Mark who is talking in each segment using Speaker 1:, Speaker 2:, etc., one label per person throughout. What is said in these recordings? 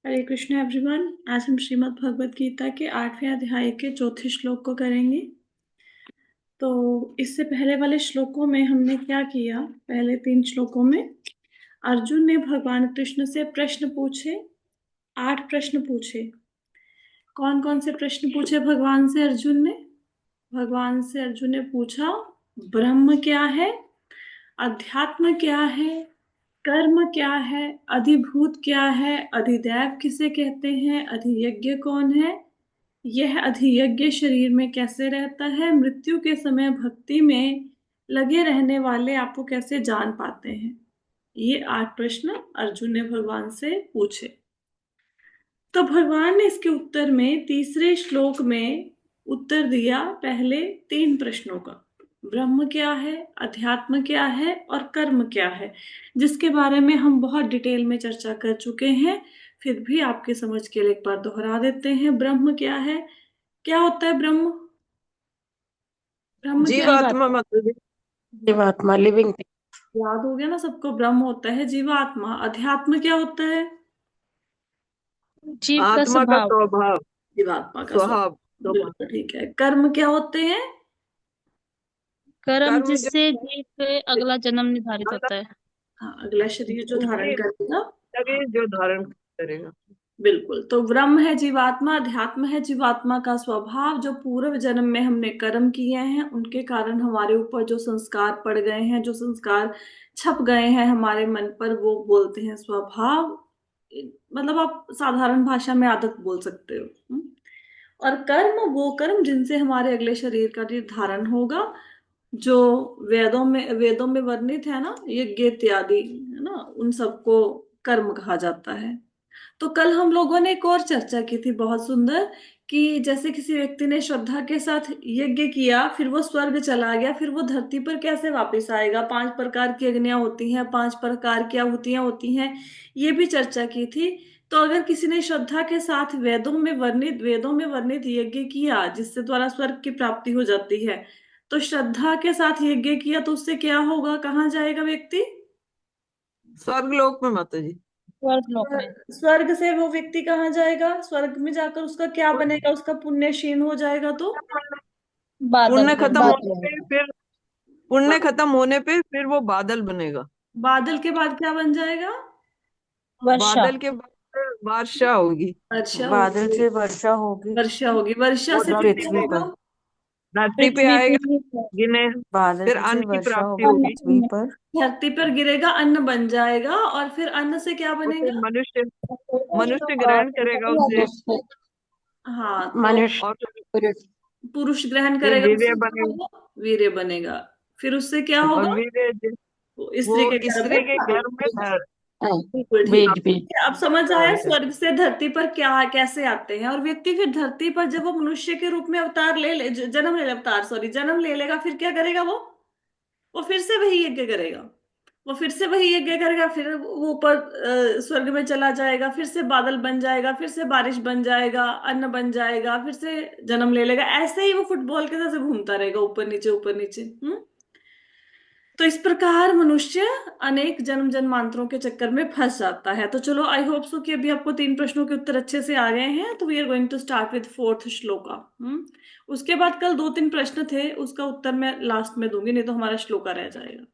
Speaker 1: हरे Krishna everyone. आज हम श्रीमद् भगवत गीता के 8वें अध्याय के चौथे श्लोक को करेंगे। तो इससे पहले वाले श्लोकों में हमने क्या किया? पहले 3 श्लोकों में अर्जुन ने भगवान कृष्ण से प्रश्न पूछे, 8 प्रश्न पूछे। कौन कौन से प्रश्न पूछे भगवान से अर्जुन ने? भगवान से अर्जुन ने पूछा, ब्रह्म क्या है, अध्यात्म क्या है, कर्म क्या है, अधिभूत क्या है, अधिदैव किसे कहते हैं, अधियज्ञ कौन है, यह अधियज्ञ शरीर में कैसे रहता है, मृत्यु के समय भक्ति में लगे रहने वाले आपको कैसे जान पाते हैं। ये 8 प्रश्न अर्जुन ने भगवान से पूछे। तो भगवान ने इसके उत्तर में तीसरे श्लोक में उत्तर दिया पहले 3 प्रश्नों का। ब्रह्म क्या है, अध्यात्म क्या है और कर्म क्या है, जिसके बारे में हम बहुत डिटेल में चर्चा कर चुके हैं। फिर भी आपके समझ के लिए एक बार दोहरा देते हैं। ब्रह्म क्या है, क्या होता है ब्रह्म? ब्रह्म क्या है?
Speaker 2: जीवात्मा मतलब जीवात्मा लिविंग थिंग।
Speaker 1: याद हो गया ना सबको? ब्रह्म होता है जीवात्मा। अध्यात्म क्या होता है?
Speaker 3: जीव का
Speaker 2: आत्मा का
Speaker 3: स्वभाव।
Speaker 2: स्वभाव,
Speaker 1: जीवात्मा का
Speaker 2: स्वभाव
Speaker 1: स्वभाव।
Speaker 2: स्वभाव।
Speaker 1: बिल्कुल ठीक है। कर्म क्या होते हैं?
Speaker 3: कर्म
Speaker 2: कर्म जो
Speaker 3: जिससे जीव के अगला जन्म निर्धारित
Speaker 2: अगला
Speaker 3: होता है।
Speaker 1: हाँ, अगला शरीर जो धारण
Speaker 2: उसके
Speaker 1: करेगा। हाँ,
Speaker 2: शरीर जो धारण करेगा।
Speaker 1: बिल्कुल। तो ब्रह्म है जीवात्मा, अध्यात्म है जीवात्मा का स्वभाव। जो पूर्व जन्म में हमने कर्म किए हैं उनके कारण हमारे ऊपर जो संस्कार पड़ गए हैं, जो संस्कार छप गए हैं हमारे मन पर, वो बोलते हैं स्वभाव। मतलब आप साधारण भाषा में आदत बोल सकते हो। और कर्म वो कर्म जिनसे हमारे अगले शरीर का निर्धारण होगा, जो वेदों में वर्णित है ना, यज्ञ इत्यादि है ना, उन सबको कर्म कहा जाता है। तो कल हम लोगों ने एक और चर्चा की थी बहुत सुंदर, कि जैसे किसी व्यक्ति ने श्रद्धा के साथ यज्ञ किया, फिर वो स्वर्ग चला गया, फिर वो धरती पर कैसे वापस आएगा? 5 प्रकार की अग्नियां होती हैं, 5 प्रकार की आहुतियां होती हैं, ये भी चर्चा की थी। तो अगर किसी ने श्रद्धा के साथ वेदों में वर्णित यज्ञ किया, जिससे द्वारा स्वर्ग की प्राप्ति हो जाती है, तो श्रद्धा के साथ यज्ञ किया तो उससे क्या होगा? कहाँ जाएगा व्यक्ति?
Speaker 2: स्वर्ग लोक में माता जी।
Speaker 3: स्वर्ग लोक में।
Speaker 1: स्वर्ग से वो व्यक्ति कहाँ जाएगा? स्वर्ग में जाकर उसका क्या बनेगा? उसका पुण्य क्षीण हो जाएगा तो
Speaker 3: बादल
Speaker 2: पुण्य खत्म
Speaker 3: बनेगा।
Speaker 2: होने पे फिर पुण्य खत्म होने पे फिर वो बादल बनेगा।
Speaker 1: बादल के बाद क्या बन जाएगा?
Speaker 3: वर्षा।
Speaker 2: बादल के बाद वर्षा होगी।
Speaker 1: वर्षा
Speaker 4: बादल
Speaker 1: होगी।
Speaker 4: से वर्षा होगी।
Speaker 1: वर्षा होगी, वर्षा
Speaker 2: वो
Speaker 1: से फिर क्या
Speaker 4: पृथ्वी
Speaker 1: होगा?
Speaker 4: पर।
Speaker 2: धरती पे
Speaker 3: पृथ्वी
Speaker 2: आएगा,
Speaker 3: पे
Speaker 2: गिने,
Speaker 4: बादल
Speaker 2: फिर
Speaker 4: से
Speaker 2: अन्न की
Speaker 4: वर्षा
Speaker 2: प्राप्ति
Speaker 4: होगी
Speaker 3: अन्न
Speaker 2: होगी।
Speaker 4: पृथ्वी पर।
Speaker 1: धरती पर गिरेगा, अन्न बन जाएगा, और फिर अन्न से क्या
Speaker 2: और फिर
Speaker 1: बनेगा?
Speaker 2: मनुष्य मनुष्य
Speaker 3: और
Speaker 2: ग्रहण करेगा उसे।
Speaker 3: मनुष्य।
Speaker 1: हाँ, तो
Speaker 4: मनुष्य।
Speaker 2: और फिर
Speaker 1: पुरुष ग्रहण
Speaker 2: फिर
Speaker 1: करेगा,
Speaker 2: वीर्य
Speaker 1: उससे क्या
Speaker 2: बनेगा।
Speaker 1: होगा? वीर्य बनेगा। फिर उससे क्या
Speaker 2: और
Speaker 1: होगा?
Speaker 2: वीर्य
Speaker 1: वो
Speaker 2: वो
Speaker 1: स्त्री के गर्भ में
Speaker 2: स्त्री के
Speaker 1: धारण।
Speaker 2: गर्भ में
Speaker 1: बिल्कुल ठीक
Speaker 4: बीज बीज।
Speaker 1: है। अब समझ आया
Speaker 2: धारण
Speaker 1: स्वर्ग से धरती पर क्या कैसे आते हैं। और व्यक्ति फिर धरती पर जब वो मनुष्य के रूप में अवतार जन्म ले अवतार सॉरी जन्म ले लेगा, फिर क्या करेगा वो फिर से वही यज्ञ करेगा। वो फिर से वही यज्ञ करेगा, फिर वो ऊपर स्वर्ग में चला जाएगा, फिर से बादल बन जाएगा, फिर से बारिश बन जाएगा, अन्न बन जाएगा, फिर से जन्म ले लेगा। ऐसे ही वो फुटबॉल के जैसे घूमता रहेगा, ऊपर नीचे ऊपर नीचे। तो इस प्रकार मनुष्य अनेक जन्म जन्मांतरों के चक्कर में फंस जाता है। तो चलो, आई होप सो कि अभी आपको 3 प्रश्नों के उत्तर अच्छे से आ गए हैं। तो we are going to start with 4th shloka. उसके बाद कल 2-3 प्रश्न थे, उसका उत्तर मैं लास्ट में दूंगी, नहीं तो हमारा श्लोका रह जाएगा।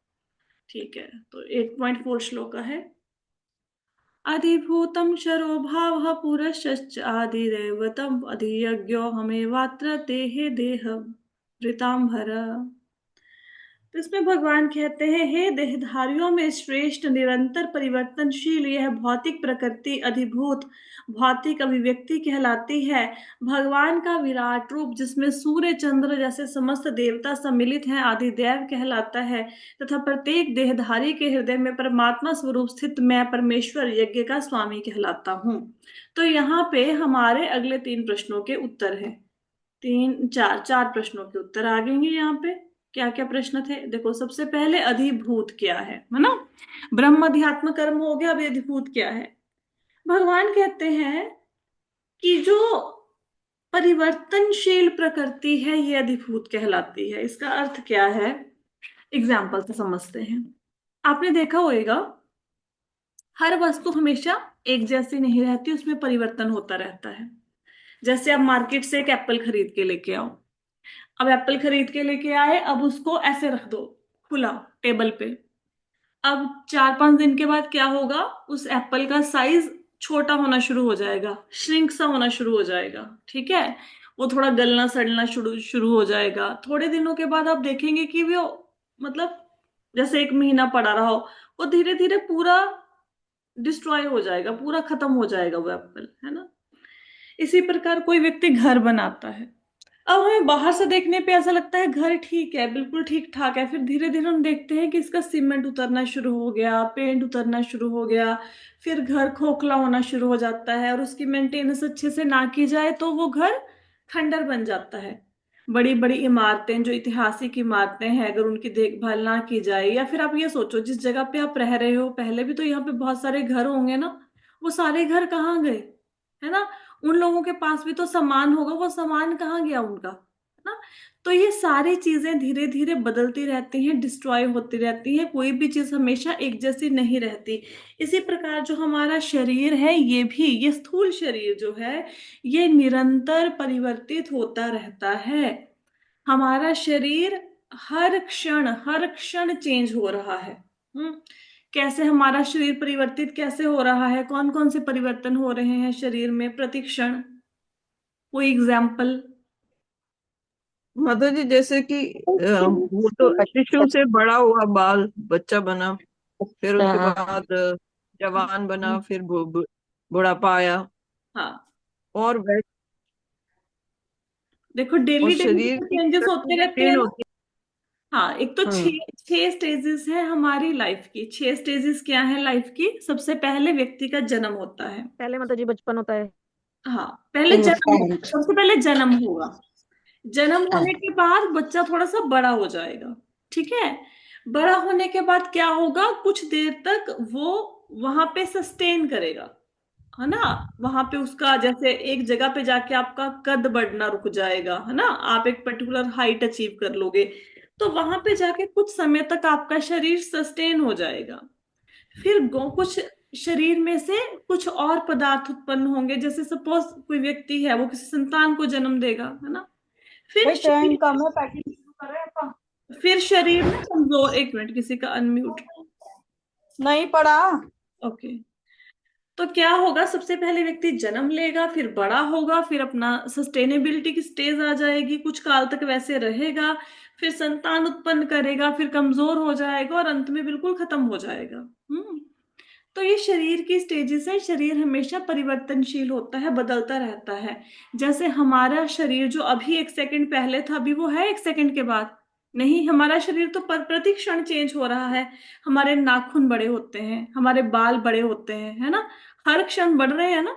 Speaker 1: ठीक है, तो 8.4 श्लोका है। अधिभूतं क्षरो भावः पुरश्च आदिदैवतम् अधियज्ञो हमेवात्र देहे देह वृतांभर। तो इसमें भगवान कहते हैं, हे देहधारियों में श्रेष्ठ निरंतर परिवर्तनशील यह भौतिक प्रकृति अधिभूत भौतिक अभिव्यक्ति कहलाती है। भगवान का विराट रूप, जिसमें सूर्य चंद्र जैसे समस्त देवता सम्मिलित हैं, आदिदेव कहलाता है। तथा प्रत्येक देहधारी के हृदय में परमात्मा स्वरूप स्थित मैं परमेश्वर यज्ञ का स्वामी कहलाता हूँ। तो यहाँ पे हमारे अगले 3 प्रश्नों के उत्तर हैं। 4 प्रश्नों के उत्तर आ गए हैं यहाँ पे। क्या क्या प्रश्न थे देखो। सबसे पहले अधिभूत क्या है ना? ब्रह्म अध्यात्म कर्म हो गया। अभी अधिभूत क्या है? भगवान कहते हैं कि जो परिवर्तनशील प्रकृति है, ये अधिभूत कहलाती है। इसका अर्थ क्या है? एग्जाम्पल से समझते हैं। आपने देखा होगा हर वस्तु हमेशा एक जैसी नहीं रहती, उसमें परिवर्तन होता रहता है। जैसे आप मार्केट से एक एप्पल खरीद के लेके आओ। अब एप्पल खरीद के लेके आए, अब उसको ऐसे रख दो खुला टेबल पे। अब 4-5 दिन के बाद क्या होगा, उस एप्पल का साइज छोटा होना शुरू हो जाएगा, श्रिंक सा होना शुरू हो जाएगा। ठीक है, वो थोड़ा गलना सड़ना शुरू शुरू हो जाएगा। थोड़े दिनों के बाद आप देखेंगे कि वो, मतलब जैसे 1 महीना पड़ा रहा हो, वो धीरे धीरे पूरा डिस्ट्रॉय हो जाएगा, पूरा खत्म हो जाएगा वो एप्पल, है ना। इसी प्रकार कोई व्यक्ति घर बनाता है। अब हमें बाहर से देखने पे ऐसा लगता है घर ठीक है, बिल्कुल ठीक ठाक है। फिर धीरे धीरे हम देखते हैं कि इसका सीमेंट उतरना शुरू हो गया, पेंट उतरना शुरू हो गया, फिर घर खोखला होना शुरू हो जाता है, और उसकी मेंटेनेंस अच्छे से ना की जाए तो वो घर खंडर बन जाता है। बड़ी बड़ी इमारतें, जो ऐतिहासिक इमारतें हैं, अगर उनकी देखभाल ना की जाए, या फिर आप ये सोचो जिस जगह पे आप रह रहे हो, पहले भी तो यहाँ पे बहुत सारे घर होंगे ना, वो सारे घर कहाँ गए, है ना। उन लोगों के पास भी तो सामान होगा, वो सामान कहाँ गया उनका, है ना। तो ये सारी चीजें धीरे धीरे बदलती रहती हैं, डिस्ट्रॉय होती रहती हैं, कोई भी चीज हमेशा एक जैसी नहीं रहती। इसी प्रकार जो हमारा शरीर है, ये भी, ये स्थूल शरीर जो है, ये निरंतर परिवर्तित होता रहता है। हमारा शरीर हर क्षण चेंज हो रहा है। हम्म कैसे हमारा शरीर परिवर्तित कैसे हो रहा है, कौन कौन से परिवर्तन हो रहे हैं शरीर में प्रतिक्षण, कोई एग्जाम्पल।
Speaker 2: माता जी, जैसे कि वो तो शिशु से बड़ा हुआ बाल बच्चा बना, फिर उसके बाद जवान बना, फिर बुढ़ापा आया,
Speaker 1: हाँ,
Speaker 2: और वैसे
Speaker 1: देखो
Speaker 2: और
Speaker 1: डेली डेली
Speaker 2: शरीर की
Speaker 1: चेंजेस होते रहते हैं
Speaker 2: क्षीण
Speaker 1: ना।
Speaker 2: होती
Speaker 1: हाँ, एक तो
Speaker 2: है।
Speaker 1: छह छह स्टेजेस है हमारी लाइफ की। 6 स्टेजेस क्या है लाइफ की? सबसे पहले व्यक्ति का जन्म होता है।
Speaker 4: पहले माता जी बचपन होता है।
Speaker 1: हाँ, पहले जन्म,
Speaker 4: इंफेंट।
Speaker 1: सबसे पहले जन्म होगा। जन्म होने के बाद बच्चा थोड़ा सा बड़ा हो जाएगा। ठीक है, बड़ा होने के बाद क्या होगा, कुछ देर तक वो वहां पे सस्टेन करेगा, है ना। वहां पे उसका, जैसे एक जगह पे जाके आपका कद बढ़ना रुक जाएगा, है ना, आप एक पर्टिकुलर हाइट अचीव कर लोगे, तो वहां पे जाके कुछ समय तक आपका शरीर सस्टेन हो जाएगा। फिर गो कुछ शरीर में से कुछ और पदार्थ उत्पन्न होंगे, जैसे सपोज कोई व्यक्ति है, वो किसी संतान को जन्म देगा, है ना। फिर
Speaker 4: भाई टाइम
Speaker 1: शरीर,
Speaker 4: कम है, पैकिंग शुरू कर रहे हैं अपन।
Speaker 1: फिर शरीर ना कमजोर, एक मिनट, किसी का अनम्यूट।
Speaker 4: नहीं पड़ा।
Speaker 1: ओके, तो क्या होगा, सबसे पहले व्यक्ति जन्म लेगा, फिर बड़ा होगा, फिर अपना सस्टेनेबिलिटी की स्टेज आ जाएगी, कुछ काल तक वैसे रहेगा, फिर संतान उत्पन्न करेगा, फिर कमजोर हो जाएगा, और अंत में बिल्कुल खत्म हो जाएगा। तो ये शरीर की स्टेजेस है। शरीर हमेशा परिवर्तनशील होता है, बदलता रहता है। जैसे हमारा शरीर जो अभी 1 सेकंड पहले था, अभी वो है 1 सेकंड के बाद नहीं। हमारा शरीर तो प्रति क्षण चेंज हो रहा है। हमारे नाखून बड़े होते हैं, हमारे बाल बड़े होते हैं, है ना, हर क्षण बढ़ रहे हैं ना।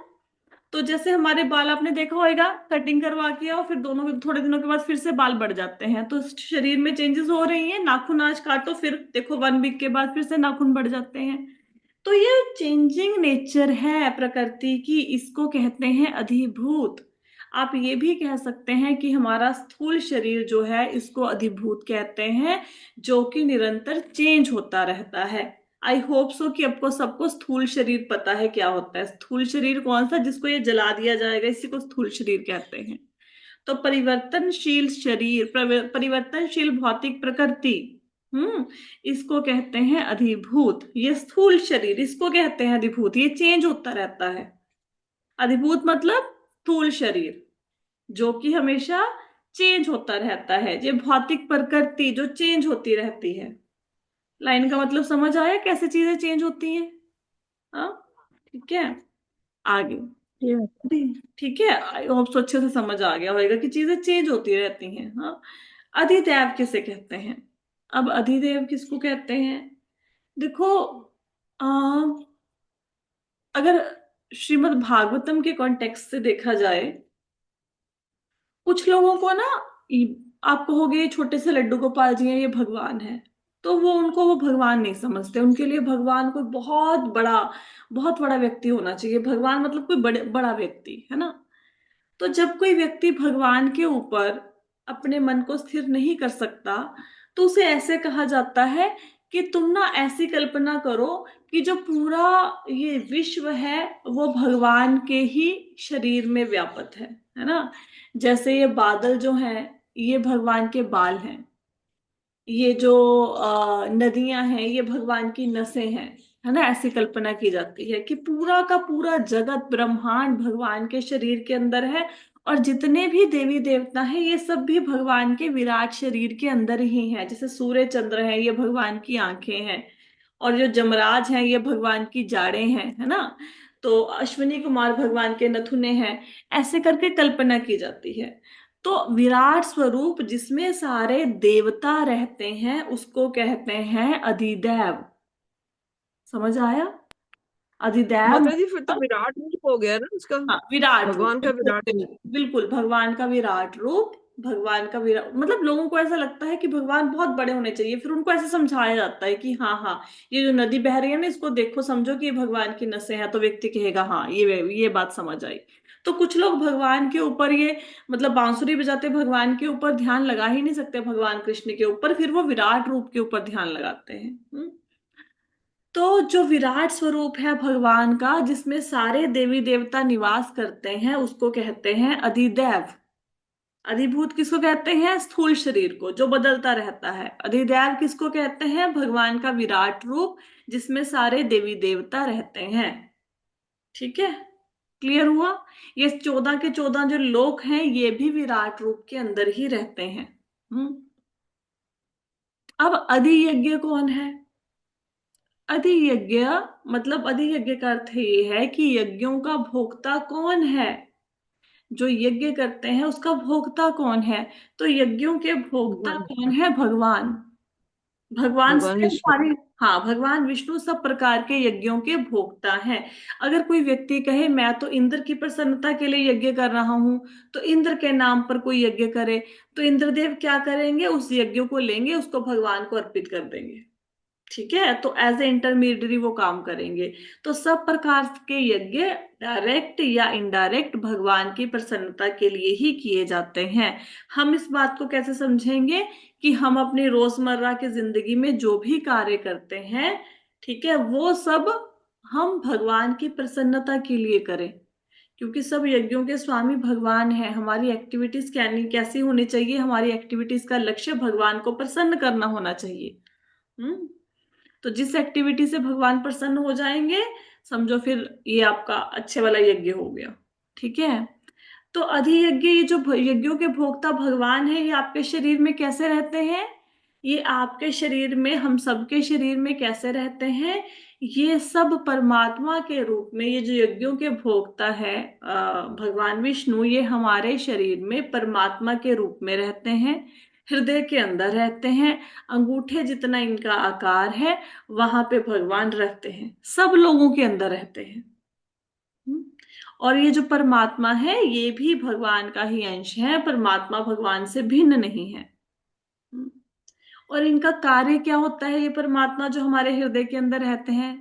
Speaker 1: तो जैसे हमारे बाल, आपने देखा होगा, कटिंग करवा के और फिर दोनों थोड़े दिनों के बाद फिर से बाल बढ़ जाते हैं, तो शरीर में चेंजेस हो रही हैं। नाखून आज काटो, फिर देखो 1 वीक के बाद फिर से नाखून बढ़ जाते हैं। तो ये चेंजिंग नेचर है प्रकृति की, इसको कहते हैं अधिभूत। आप ये भी कह सकते हैं कि हमारा स्थूल शरीर जो है, इसको अधिभूत कहते हैं, जो कि निरंतर चेंज होता रहता है। आई होप सो कि आपको सबको स्थूल शरीर पता है क्या होता है। स्थूल शरीर कौन सा, जिसको ये जला दिया जाएगा, इसी को स्थूल शरीर कहते हैं। तो परिवर्तनशील शरीर, परिवर्तनशील भौतिक प्रकृति, इसको कहते हैं अधिभूत। ये स्थूल शरीर, इसको कहते हैं अधिभूत। ये चेंज होता रहता है। अधिभूत मतलब स्थूल शरीर, जो कि हमेशा चेंज होता रहता है। ये भौतिक प्रकृति जो चेंज होती रहती है। लाइन का मतलब समझ आया, कैसे चीजें चेंज होती हैं? हाँ, ठीक है, आगे। ठीक है, आई होप सो अच्छे से समझ आ गया होगा कि चीजें चेंज होती रहती हैं। हाँ, अधिदैव किसे कहते हैं? अब अधिदेव किसको कहते हैं? देखो, आ, अगर श्रीमद् भागवतम के कॉन्टेक्स्ट से देखा जाए, कुछ लोगों को ना, आप कहोगे ये छोटे से लड्डू गोपाल जी हैं, ये भगवान है, तो वो, उनको वो भगवान नहीं समझते। उनके लिए भगवान कोई बहुत बड़ा व्यक्ति होना चाहिए। भगवान मतलब कोई बड़ा व्यक्ति, है ना। तो जब कोई व्यक्ति भगवान के ऊपर अपने मन को स्थिर नहीं कर सकता, तो उसे ऐसे कहा जाता है कि तुम ना ऐसी कल्पना करो कि जो पूरा ये विश्व है वो भगवान के ही शरीर में व्याप्त है ना। जैसे ये बादल जो हैं ये भगवान के बाल हैं, ये जो नदियां हैं ये भगवान की नसें हैं, है ना। ऐसी कल्पना की जाती है कि पूरा का पूरा जगत ब्रह्मांड भगवान के शरीर के अंदर है, और जितने भी देवी देवता हैं ये सब भी भगवान के विराट शरीर के अंदर ही हैं। जैसे सूर्य चंद्र है ये भगवान की आंखें हैं, और जो जमराज हैं ये भगवान की जाड़ें हैं, है ना। तो अश्विनी कुमार भगवान के नथुने हैं। ऐसे करके कल्पना की जाती है। तो विराट स्वरूप जिसमें सारे देवता रहते हैं उसको कहते हैं अधिदैव। समझ आया? अधिदैव
Speaker 2: माता जी फिर तो
Speaker 1: मतलब,
Speaker 2: विराट रूप हो गया ना उसका,
Speaker 1: हाँ विराट रूप,
Speaker 2: भगवान का
Speaker 1: बिल्कुल
Speaker 2: विराट रूप।
Speaker 1: बिल्कुल भगवान का विराट रूप। भगवान का विराट मतलब लोगों को ऐसा लगता है कि भगवान बहुत बड़े होने चाहिए, फिर उनको ऐसे समझाया जाता है कि हाँ हाँ ये जो नदी बह रही है ना इसको देखो समझो कि ये भगवान की नसें हैं, तो व्यक्ति कहेगा हाँ ये बात समझ आई। तो कुछ लोग भगवान के ऊपर ये मतलब बांसुरी बजाते भगवान के ऊपर ध्यान लगा ही नहीं सकते भगवान कृष्ण के ऊपर, फिर वो विराट रूप के ऊपर ध्यान लगाते हैं। तो जो विराट स्वरूप है भगवान का जिसमें सारे देवी देवता निवास करते हैं उसको कहते हैं अधिदैव। अधिभूत किसको कहते हैं? स्थूल शरीर को जो बदलता रहता है। अधिदैव किसको कहते हैं? भगवान का विराट रूप जिसमें सारे देवी देवता रहते हैं। ठीक है, क्लियर हुआ? ये 14 के 14 जो लोक हैं ये भी विराट रूप के अंदर ही रहते हैं। अब अधियज्ञ कौन है? अधियज्ञ मतलब अधियज्ञ का अर्थ ये है कि यज्ञों का भोक्ता कौन है। जो यज्ञ करते हैं उसका भोक्ता कौन है? तो यज्ञों के भोक्ता
Speaker 2: भगवान
Speaker 1: कौन
Speaker 2: विष्णु।
Speaker 1: है? भगवान। भगवान
Speaker 2: भगवान
Speaker 1: से
Speaker 2: विष्णु।
Speaker 1: हमारे, हाँ भगवान विष्णु सब प्रकार के यज्ञों के भोक्ता हैं। अगर कोई व्यक्ति कहे मैं तो इंद्र की प्रसन्नता के लिए यज्ञ कर रहा हूं, तो इंद्र के नाम पर कोई यज्ञ करे तो इंद्रदेव क्या करेंगे? उस यज्ञ को लेंगे, उसको भगवान को अर्पित कर देंगे। ठीक है, तो एज ए इंटरमीडियरी वो काम करेंगे। तो सब प्रकार के यज्ञ डायरेक्ट या इनडायरेक्ट भगवान की प्रसन्नता के लिए ही किए जाते हैं। हम इस बात को कैसे समझेंगे कि हम अपनी रोजमर्रा की जिंदगी में जो भी कार्य करते हैं, ठीक है, वो सब हम भगवान की प्रसन्नता के लिए करें, क्योंकि सब यज्ञों के स्वामी भगवान हैं। हमारी एक्टिविटीज कैसी होनी चाहिए? हमारी एक्टिविटीज का लक्ष्य भगवान को प्रसन्न करना होना चाहिए। हम्म तो जिस एक्टिविटी से भगवान प्रसन्न हो जाएंगे, समझो फिर ये आपका अच्छे वाला यज्ञ हो गया। ठीक है, तो अधियज्ञ ये जो यज्ञों के भोक्ता भगवान है ये आपके शरीर में कैसे रहते हैं? ये आपके शरीर में, हम सबके शरीर में कैसे रहते हैं? ये सब परमात्मा के रूप में, ये जो यज्ञों के भोक्ता है भगवान विष्णु, ये हमारे शरीर में परमात्मा के रूप में रहते हैं, हृदय के अंदर रहते हैं। अंगूठे जितना इनका आकार है वहां पे भगवान रहते हैं, सब लोगों के अंदर रहते हैं। हम्म? और ये जो परमात्मा है ये भी भगवान का ही अंश है, परमात्मा भगवान से भिन्न नहीं है। हम्म? और इनका कार्य क्या होता है? ये परमात्मा जो हमारे हृदय के अंदर रहते हैं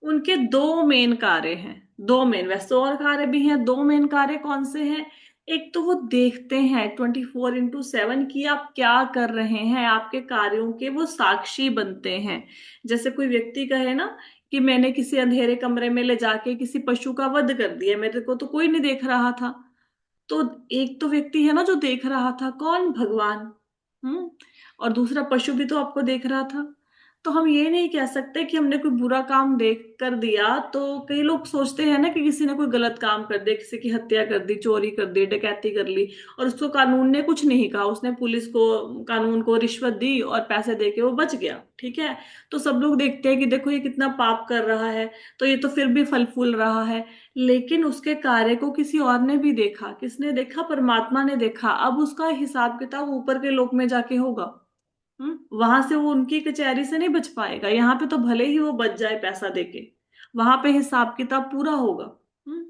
Speaker 1: उनके दो मेन कार्य हैं। दो मेन, वैसे और कार्य भी हैं, दो मेन कार्य कौन से हैं? एक तो वो देखते हैं 24x7 कि आप क्या कर रहे हैं, आपके कार्यों के वो साक्षी बनते हैं। जैसे कोई व्यक्ति कहे ना कि मैंने किसी अंधेरे कमरे में ले जाके किसी पशु का वध कर दिया, मेरे को तो कोई नहीं देख रहा था। तो एक तो व्यक्ति है ना जो देख रहा था, कौन? भगवान। हम्म और दूसरा पशु भी तो आपको देख रहा था। तो हम ये नहीं कह सकते कि हमने कोई बुरा काम देख कर दिया। तो कई लोग सोचते हैं ना कि किसी ने कोई गलत काम कर दिया, किसी की हत्या कर दी, चोरी कर दी, डकैती कर ली, और उसको कानून ने कुछ नहीं कहा, उसने पुलिस को, कानून को रिश्वत दी और पैसे दे के वो बच गया। ठीक है, तो सब लोग देखते हैं कि देखो ये कितना पाप कर रहा है, तो ये तो फिर भी फल फूल रहा है। लेकिन उसके कार्य को किसी और ने भी देखा। किसने देखा? परमात्मा ने देखा। अब उसका हिसाब किताब ऊपर के लोक में जाके होगा। वहां से वो उनकी कचहरी से नहीं बच पाएगा। यहाँ पे तो भले ही वो बच जाए पैसा देके, वहां पे हिसाब किताब पूरा होगा। हम्म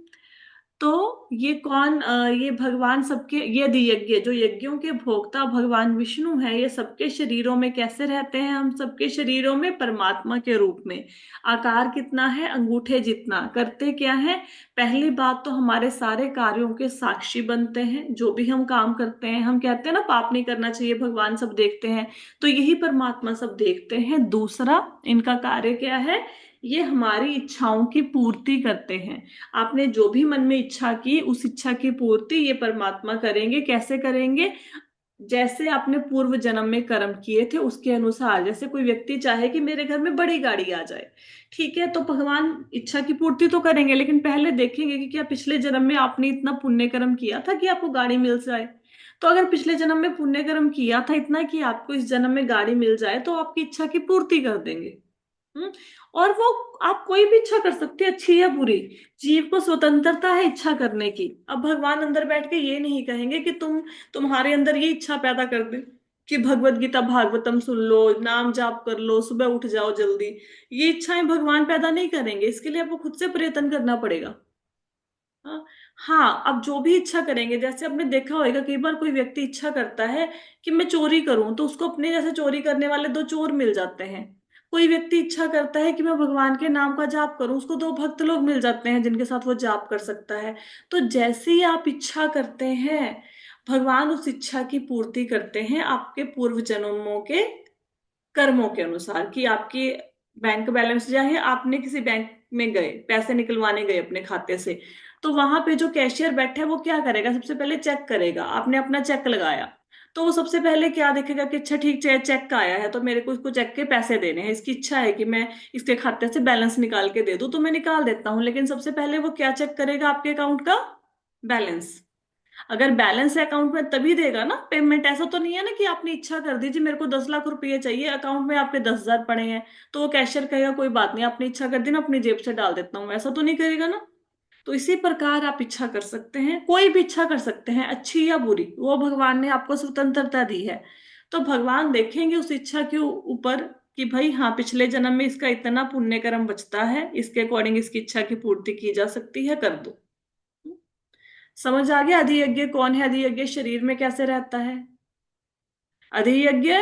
Speaker 1: तो ये कौन ये भगवान सबके, ये यज्ञ, जो यज्ञों के भोक्ता भगवान विष्णु है, ये सबके शरीरों में कैसे रहते हैं? हम सबके शरीरों में परमात्मा के रूप में। आकार कितना है? अंगूठे जितना। करते क्या है? पहली बात तो हमारे सारे कार्यों के साक्षी बनते हैं। जो भी हम काम करते हैं, हम कहते हैं ना पाप नहीं करना चाहिए, भगवान सब देखते हैं, तो यही परमात्मा सब देखते हैं। दूसरा, इनका कार्य क्या है? ये हमारी इच्छाओं की पूर्ति करते हैं। आपने जो भी मन में इच्छा की, उस इच्छा की पूर्ति ये परमात्मा करेंगे। कैसे करेंगे? जैसे आपने पूर्व जन्म में कर्म किए थे उसके अनुसार। जैसे कोई व्यक्ति चाहे कि मेरे घर में बड़ी गाड़ी आ जाए, ठीक है, तो भगवान इच्छा की पूर्ति तो करेंगे, लेकिन पहले देखेंगे कि क्या पिछले जन्म में आपने इतना पुण्य कर्म किया था कि आपको गाड़ी मिल जाए। तो अगर पिछले जन्म में पुण्य कर्म किया था इतना कि आपको इस जन्म में गाड़ी मिल जाए, तो आपकी इच्छा की पूर्ति कर देंगे। हम्म। और वो आप कोई भी इच्छा कर सकते हैं, अच्छी या बुरी। जीव को स्वतंत्रता है इच्छा करने की। अब भगवान अंदर बैठ के ये नहीं कहेंगे कि तुम्हारे अंदर ये इच्छा पैदा कर दे कि भगवत गीता भागवतम सुन लो, नाम जाप कर लो, सुबह उठ जाओ जल्दी। ये इच्छाएं भगवान पैदा नहीं करेंगे, इसके लिए आपको खुद से प्रयत्न करना पड़ेगा। हाँ। हाँ, अब जो भी इच्छा करेंगे, जैसे आपने देखा होगा कई बार कोई व्यक्ति इच्छा करता है कि मैं चोरी करूं, तो उसको अपने जैसे चोरी करने वाले दो चोर मिल जाते हैं। कोई व्यक्ति इच्छा करता है कि मैं भगवान के नाम का जाप करूं, उसको दो भक्त लोग मिल जाते हैं जिनके साथ वो जाप कर सकता है। तो जैसे ही आप इच्छा करते हैं, भगवान उस इच्छा की पूर्ति करते हैं आपके पूर्व जन्मों के कर्मों के अनुसार। कि आपकी बैंक बैलेंस, चाहे आपने किसी बैंक में गए, पैसे निकलवाने गए अपने खाते से, तो वहां पे जो कैशियर बैठा है वो क्या करेगा? सबसे पहले चेक करेगा। आपने अपना चेक लगाया, तो वो सबसे पहले क्या देखेगा कि अच्छा ठीक है, चेक का आया है, तो मेरे को इसको चेक के पैसे देने हैं, इसकी इच्छा है कि मैं इसके खाते से बैलेंस निकाल के दे दूं, तो मैं निकाल देता हूँ। लेकिन सबसे पहले वो क्या चेक करेगा? आपके अकाउंट का बैलेंस। अगर बैलेंस है अकाउंट में तभी देगा ना पेमेंट। ऐसा तो नहीं है ना कि आपने इच्छा कर दी जी मेरे को 10 लाख रुपए चाहिए, अकाउंट में आपके 10,000 पड़े हैं, तो वो कैशियर कहेगा कोई बात नहीं, आपने इच्छा कर दी ना, अपनी जेब से डाल देता हूँ। ऐसा तो नहीं करेगा ना। तो इसी प्रकार आप इच्छा कर सकते हैं, कोई भी इच्छा कर सकते हैं, अच्छी या बुरी, वो भगवान ने आपको स्वतंत्रता दी है। तो भगवान देखेंगे उस इच्छा के ऊपर कि भाई हाँ, पिछले जन्म में इसका इतना पुण्य कर्म बचता है, इसके अकॉर्डिंग इसकी इच्छा की पूर्ति की जा सकती है, कर दो। समझ आ गया? अधियज्ञ कौन है? अधियज्ञ शरीर में कैसे रहता है? अधियज्ञ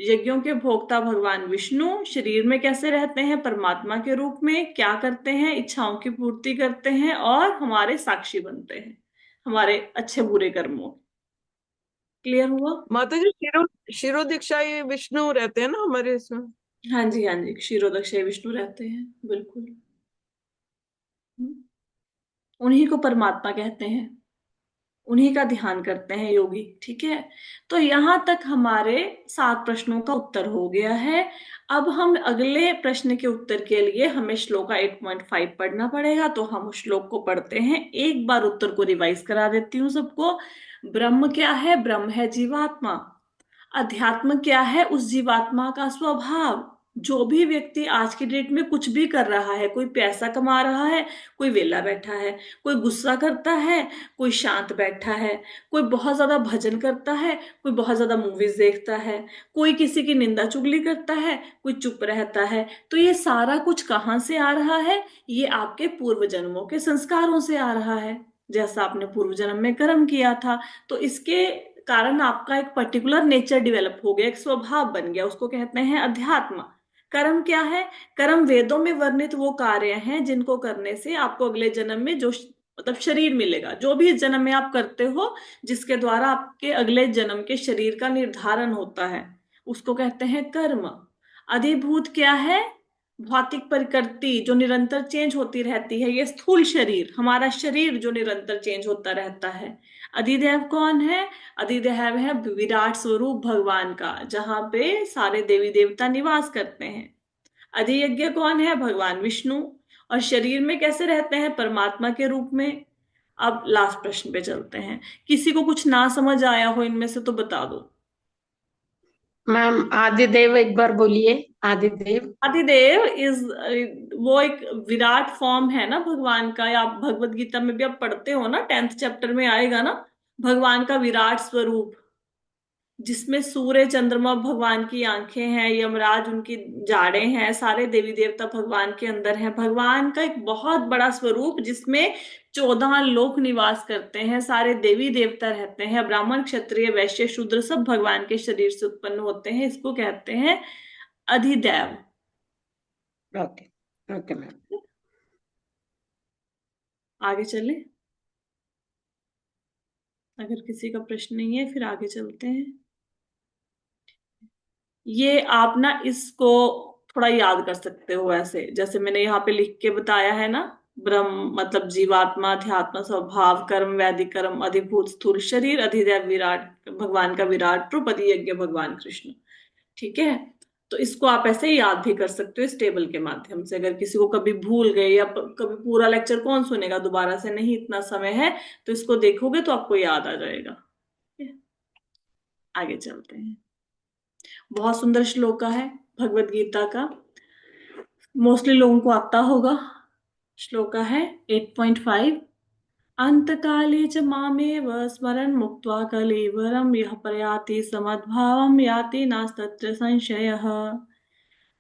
Speaker 1: यज्ञों के भोक्ता भगवान विष्णु शरीर में कैसे रहते हैं? परमात्मा के रूप में। क्या करते हैं? इच्छाओं की पूर्ति करते हैं और हमारे साक्षी बनते हैं हमारे अच्छे बुरे कर्मों। क्लियर हुआ?
Speaker 2: माता जी, शिरो शिरो दीक्षा ये विष्णु रहते हैं ना हमारे इसमें?
Speaker 1: हाँ जी, हाँ जी, क्षीरोदक्षय विष्णु रहते हैं, बिल्कुल। उन्हीं को परमात्मा कहते हैं, उन्हीं का ध्यान करते हैं योगी। ठीक है, तो यहां तक हमारे 7 प्रश्नों का उत्तर हो गया है। अब हम अगले प्रश्न के उत्तर के लिए हमें श्लोक 8.5 पढ़ना पड़ेगा, तो हम उस श्लोक को पढ़ते हैं। एक बार उत्तर को रिवाइज करा देती हूँ सबको। ब्रह्म क्या है? ब्रह्म है जीवात्मा। अध्यात्म क्या है? उस जीवात्मा का स्वभाव। जो भी व्यक्ति आज की डेट में कुछ भी कर रहा है, कोई पैसा कमा रहा है, कोई वेला बैठा है, कोई गुस्सा करता है, कोई शांत बैठा है, कोई बहुत ज्यादा भजन करता है, कोई बहुत ज्यादा मूवीज देखता है, कोई किसी की निंदा चुगली करता है, कोई चुप रहता है, तो ये सारा कुछ कहाँ से आ रहा है? ये आपके पूर्व जन्मों के संस्कारों से आ रहा है। जैसा आपने पूर्व जन्म में कर्म किया था, तो इसके कारण आपका एक पर्टिकुलर नेचर डेवलप हो गया, एक स्वभाव बन गया, उसको कहते हैं अध्यात्म। कर्म क्या है? कर्म वेदों में वर्णित वो कार्य हैं जिनको करने से आपको अगले जन्म में जो मतलब शरीर मिलेगा। जो भी इस जन्म में आप करते हो, जिसके द्वारा आपके अगले जन्म के शरीर का निर्धारण होता है, उसको कहते हैं कर्म। अधिभूत क्या है? भौतिक प्रकृति जो निरंतर चेंज होती रहती है, ये स्थूल शरीर, हमारा शरीर जो निरंतर चेंज होता रहता है। अधिदेव कौन है? अधिदेव है विराट स्वरूप भगवान का, जहां पे सारे देवी देवता निवास करते हैं। अधियज्ञ कौन है? भगवान विष्णु। और शरीर में कैसे रहते हैं? परमात्मा के रूप में। अब लास्ट प्रश्न पे चलते हैं। किसी को कुछ ना समझ आया हो इनमें से तो बता दो।
Speaker 5: मैम आदिदेव एक बार बोलिए। आदिदेव।
Speaker 1: आदिदेव इज वो एक विराट फॉर्म है ना भगवान का। या आप भगवत गीता में भी आप पढ़ते हो ना, 10th चैप्टर में आएगा ना, भगवान का विराट स्वरूप। जिसमें सूर्य चंद्रमा भगवान की आंखें हैं, यमराज उनकी जाड़ें हैं, सारे देवी देवता भगवान के अंदर हैं। भगवान का एक बहुत बड़ा स्वरूप जिसमें 14 लोक निवास करते हैं, सारे देवी देवता रहते हैं, ब्राह्मण क्षत्रिय वैश्य शूद्र सब भगवान के शरीर से उत्पन्न होते हैं। इसको कहते हैं अधिदैव।
Speaker 5: Okay okay ma'am.
Speaker 1: आगे चले, अगर किसी का प्रश्न नहीं है फिर आगे चलते हैं। ये आप ना इसको थोड़ा याद कर सकते हो, ऐसे जैसे मैंने यहाँ पे लिख के बताया है ना। ब्रह्म मतलब जीवात्मा, अध्यात्म, स्वभाव, कर्म, वैदिक कर्म, अधिभूत स्थूल शरीर, अधिदैव विराट भगवान का विराट रूप, अधियज्ञ भगवान कृष्ण। ठीक है, तो इसको आप ऐसे याद भी कर सकते हो इस टेबल के माध्यम से। अगर किसी को कभी भूल गए या कभी पूरा लेक्चर कौन सुनेगा दोबारा से, नहीं इतना समय है, तो इसको देखोगे तो आपको याद आ जाएगा। ठीक है? आगे चलते हैं। बहुत सुंदर श्लोक है भगवत गीता का, मोस्टली लोगों को आता होगा। श्लोक है 8.5। अंतकाले च मामेव स्मरन् मुक्त्वा कलेवरं यः प्रयाति समद्भावं याति नास्तत्र संशयः।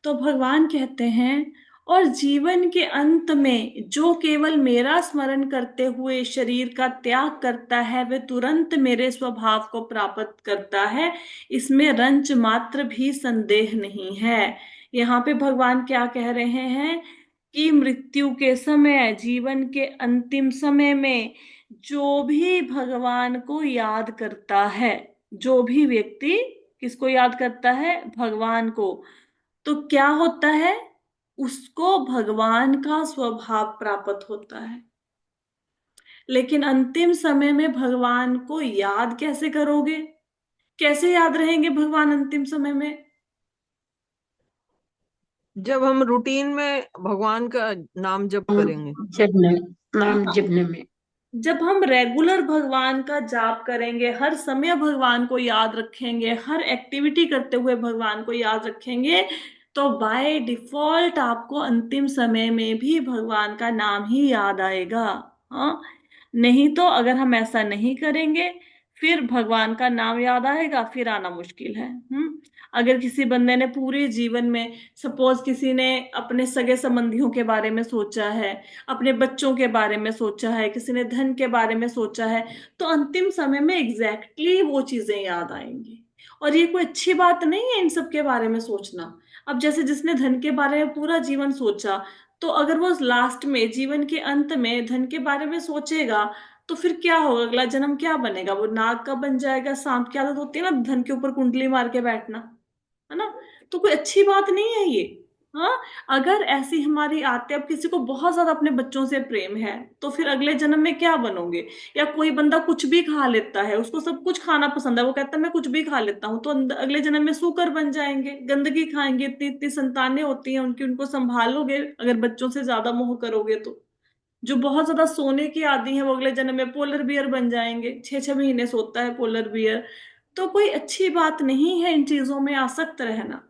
Speaker 1: तो भगवान कहते हैं, और जीवन के अंत में जो केवल मेरा स्मरण करते हुए शरीर का त्याग करता है, वह तुरंत मेरे स्वभाव को प्राप्त करता है, इसमें रंच मात्र भी संदेह नहीं है। यहाँ पे भगवान क्या कह रहे हैं कि मृत्यु के समय, जीवन के अंतिम समय में जो भी भगवान को याद करता है, जो भी व्यक्ति किसको याद करता है, भगवान को, तो क्या होता है, उसको भगवान का स्वभाव प्राप्त होता है। लेकिन अंतिम समय में भगवान को याद कैसे करोगे, कैसे याद रहेंगे भगवान अंतिम समय में?
Speaker 2: जब हम रूटीन में भगवान का नाम जप करेंगे।
Speaker 5: जपने, नाम जपने में।
Speaker 1: जब हम रेगुलर भगवान का जाप करेंगे, हर समय भगवान को याद रखेंगे, हर एक्टिविटी करते हुए भगवान को याद रखेंगे, तो बाय डिफॉल्ट आपको अंतिम समय में भी भगवान का नाम ही याद आएगा। हाँ, नहीं तो अगर हम ऐसा नहीं करेंगे, फिर भगवान का नाम याद आएगा, फिर आना मुश्किल है। अगर किसी बंदे ने पूरे जीवन में, सपोज किसी ने अपने सगे संबंधियों के बारे में सोचा है, अपने बच्चों के बारे में सोचा है, किसी ने धन के बारे में सोचा है, तो अंतिम समय में एग्जैक्टली वो चीजें याद आएंगी। और ये कोई अच्छी बात नहीं है इन सब के बारे में सोचना। अब जैसे जिसने धन के बारे में पूरा जीवन सोचा, तो अगर वो लास्ट में, जीवन के अंत में धन के बारे में सोचेगा, तो फिर क्या होगा, अगला जन्म क्या बनेगा, वो नाग का बन जाएगा। सांप की आदत होती है ना धन के ऊपर कुंडली मार के बैठना, है ना। तो कोई अच्छी बात नहीं है ये। हाँ, अगर ऐसी हमारी आदतें, अब किसी को बहुत ज्यादा अपने बच्चों से प्रेम है, तो फिर अगले जन्म में क्या बनोगे? या कोई बंदा कुछ भी खा लेता है, उसको सब कुछ खाना पसंद है, वो कहता है मैं कुछ भी खा लेता हूँ, तो अगले जन्म में सूकर बन जाएंगे, गंदगी खाएंगे। इतनी इतनी संतानें होती हैं उनकी, उनको संभालोगे अगर बच्चों से ज्यादा मोह करोगे तो। जो बहुत ज्यादा सोने की आदी है, वो अगले जन्म में पोलर बियर बन जाएंगे, 6 6 महीने सोता है पोलर बियर। तो कोई अच्छी बात नहीं है इन चीजों में आसक्त रहना।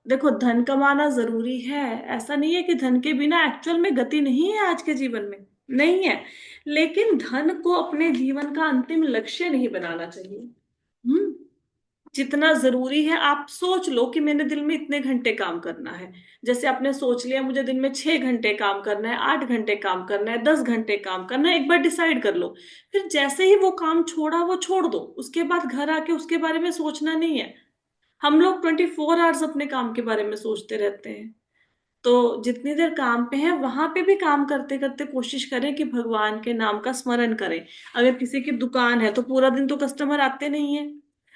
Speaker 1: देखो, धन कमाना जरूरी है, ऐसा नहीं है कि धन के बिना एक्चुअल में गति नहीं है आज के जीवन में, नहीं है। लेकिन धन को अपने जीवन का अंतिम लक्ष्य नहीं बनाना चाहिए। हम्म जितना जरूरी है, आप सोच लो कि मैंने दिन में इतने घंटे काम करना है। जैसे आपने सोच लिया मुझे दिन में 6 घंटे काम करना है, 8 घंटे काम करना है, 10 घंटे काम करना है, एक बार डिसाइड कर लो। फिर जैसे ही वो काम छोड़ा, वो छोड़ दो, उसके बाद घर आके उसके बारे में सोचना नहीं है। हम लोग 24 आवर्स अपने काम के बारे में सोचते रहते हैं। तो जितनी देर काम पे है, वहां पे भी काम करते करते कोशिश करें कि भगवान के नाम का स्मरण करें। अगर किसी की दुकान है तो पूरा दिन तो कस्टमर आते नहीं है।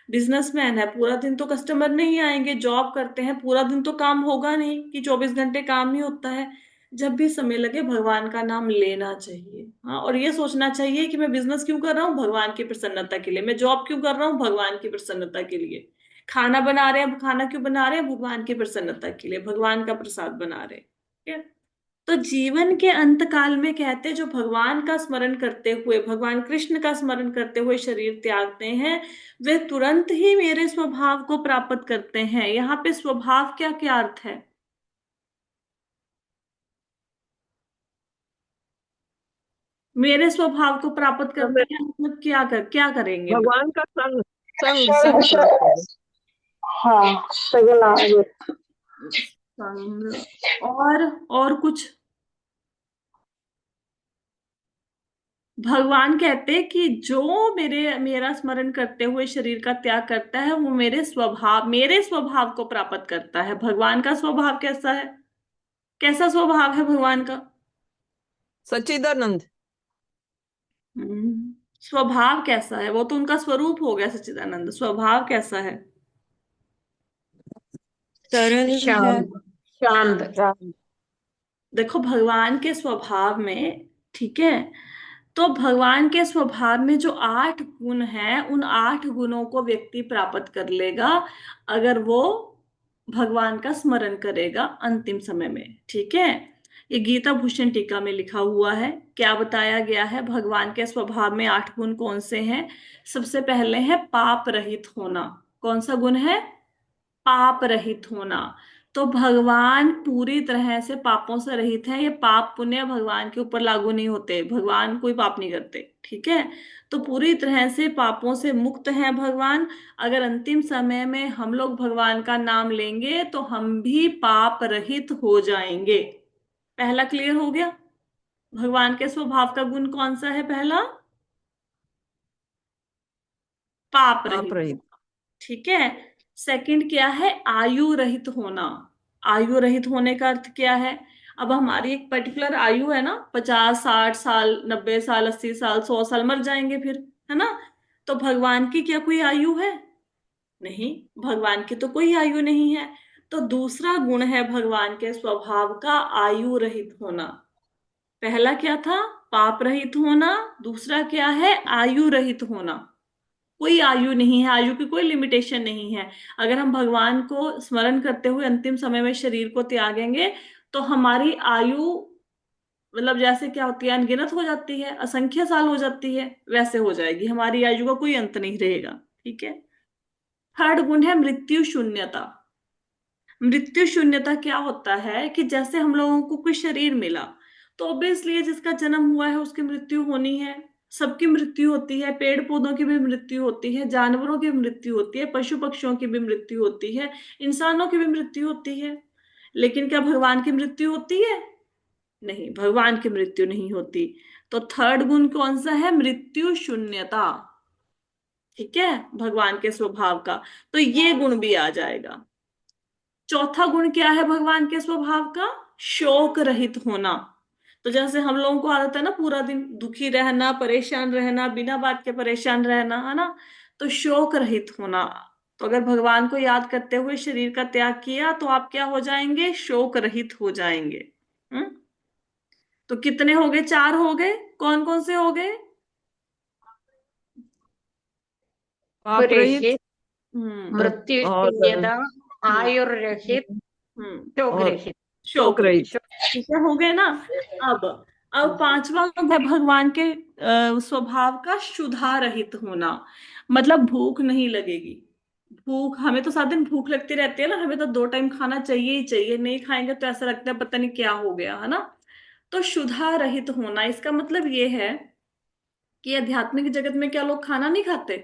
Speaker 1: बिजनेसमैन है, पूरा दिन तो कस्टमर नहीं आएंगे। जॉब करते हैं, पूरा दिन तो काम होगा नहीं कि 24 घंटे काम ही होता है। जब भी समय लगे भगवान का नाम लेना चाहिए। हाँ, और ये सोचना चाहिए कि मैं बिजनेस क्यों कर रहा हूँ, भगवान की प्रसन्नता के लिए। मैं जॉब क्यों कर रहा हूँ, भगवान की प्रसन्नता के लिए। खाना बना रहे हैं, खाना क्यों बना रहे हैं, भगवान की प्रसन्नता के लिए, भगवान का प्रसाद बना रहे हैं। ठीक है? तो जीवन के अंत काल में कहते हैं, जो भगवान का स्मरण करते हुए, भगवान कृष्ण का स्मरण करते हुए शरीर त्यागते हैं, वे तुरंत ही मेरे स्वभाव को प्राप्त करते हैं। यहाँ पे स्वभाव क्या क्या अर्थ है? मेरे स्वभाव को प्राप्त करते हैं मतलब क्या करेंगे?
Speaker 2: भगवान का संग। संग संग प्राप्त होगा।
Speaker 4: हाँ सगला
Speaker 1: संग। और कुछ? भगवान कहते हैं कि जो मेरा स्मरण करते हुए शरीर का त्याग करता है वो मेरे स्वभाव को प्राप्त करता है। भगवान का स्वभाव कैसा है? कैसा स्वभाव है भगवान का?
Speaker 2: सच्चिदानंद।
Speaker 1: स्वभाव कैसा है? वो तो उनका स्वरूप हो गया सच्चिदानंद। स्वभाव कैसा है?
Speaker 2: सरल है।
Speaker 5: शांत शांत
Speaker 1: देखो भगवान के स्वभाव में, ठीक है, तो भगवान के स्वभाव में जो 8 गुण हैं उन 8 गुणों को व्यक्ति प्राप्त कर लेगा अगर वो भगवान का स्मरण करेगा अंतिम समय में। ठीक है, ये गीता भूषण टीका में लिखा हुआ है। क्या बताया गया है? भगवान के स्वभाव में 8 गुण कौन से हैं? सबसे पहले है पाप रहित होना। कौन सा गुण है? पाप रहित होना। तो भगवान पूरी तरह से पापों से रहित है। ये पाप पुण्य भगवान के ऊपर लागू नहीं होते। भगवान कोई पाप नहीं करते। ठीक है, तो पूरी तरह से पापों से मुक्त है भगवान। अगर अंतिम समय में हम लोग भगवान का नाम लेंगे तो हम भी पाप रहित हो जाएंगे। पहला क्लियर हो गया। भगवान के स्वभाव का गुण कौन सा है? पहला पाप
Speaker 2: पाप
Speaker 1: रहित।
Speaker 2: रहित।
Speaker 1: ठीक है, सेकंड क्या है? आयु रहित होना। आयु रहित होने का अर्थ क्या है? अब हमारी एक पर्टिकुलर आयु है ना, 50 60 साल, 90 साल, 80 साल, 100 साल, मर जाएंगे फिर, है ना? तो भगवान की क्या कोई आयु है? नहीं, भगवान की तो कोई आयु नहीं है। तो दूसरा गुण है भगवान के स्वभाव का आयु रहित होना। पहला क्या था? पाप रहित होना। दूसरा क्या है? आयु रहित होना। कोई आयु नहीं है, आयु की कोई लिमिटेशन नहीं है। अगर हम भगवान को स्मरण करते हुए अंतिम समय में शरीर को त्यागेंगे तो हमारी आयु, मतलब जैसे क्या होती है, अनगिनत हो जाती है, असंख्य साल हो जाती है, वैसे हो जाएगी। हमारी आयु का कोई अंत नहीं रहेगा। ठीक है, थर्ड गुण है मृत्यु शून्यता। मृत्यु शून्यता क्या होता है कि जैसे हम लोगों को कोई शरीर मिला तो ऑब्वियसली जिसका जन्म हुआ है उसकी मृत्यु होनी है। सबकी मृत्यु होती है, पेड़ पौधों की भी मृत्यु होती है, जानवरों की भी मृत्यु होती है, पशु पक्षियों की भी मृत्यु होती है, इंसानों की भी मृत्यु होती है। लेकिन क्या भगवान की मृत्यु होती है? नहीं, भगवान की मृत्यु नहीं होती। तो थर्ड गुण कौन सा है? मृत्यु शून्यता। ठीक है, भगवान के स्वभाव का, तो ये गुण भी आ जाएगा। चौथा गुण क्या है भगवान के स्वभाव का? शोक रहित होना। तो जैसे हम लोगों को आदत है ना पूरा दिन दुखी रहना, परेशान रहना, बिना बात के परेशान रहना, है ना? तो शोक रहित होना। तो अगर भगवान को याद करते हुए शरीर का त्याग किया तो आप क्या हो जाएंगे? शोक रहित हो जाएंगे। हम्म, तो कितने हो गए? 4 हो गए। कौन कौन से हो गए?
Speaker 2: पाप रहित
Speaker 5: रहित
Speaker 1: हम्म
Speaker 5: मृत्यु
Speaker 2: और
Speaker 5: शून्यता
Speaker 1: हम्म
Speaker 5: आयुर रहित
Speaker 1: हम्म
Speaker 5: शोक
Speaker 2: और
Speaker 5: रहित
Speaker 1: शोक
Speaker 2: शोक रहित।
Speaker 1: रहित। ठीक है, हो गए ना? अब अब पांचवा है भगवान के स्वभाव का क्षुधा रहित होना। मतलब भूख नहीं लगेगी। भूख, हमें तो सारा दिन भूख लगती रहती है ना, हमें तो 2 टाइम खाना चाहिए ही चाहिए। नहीं खाएंगे तो ऐसा लगता है पता नहीं क्या हो गया, है ना? तो क्षुधा रहित होना, इसका मतलब ये है कि आध्यात्मिक जगत में क्या लोग खाना नहीं खाते?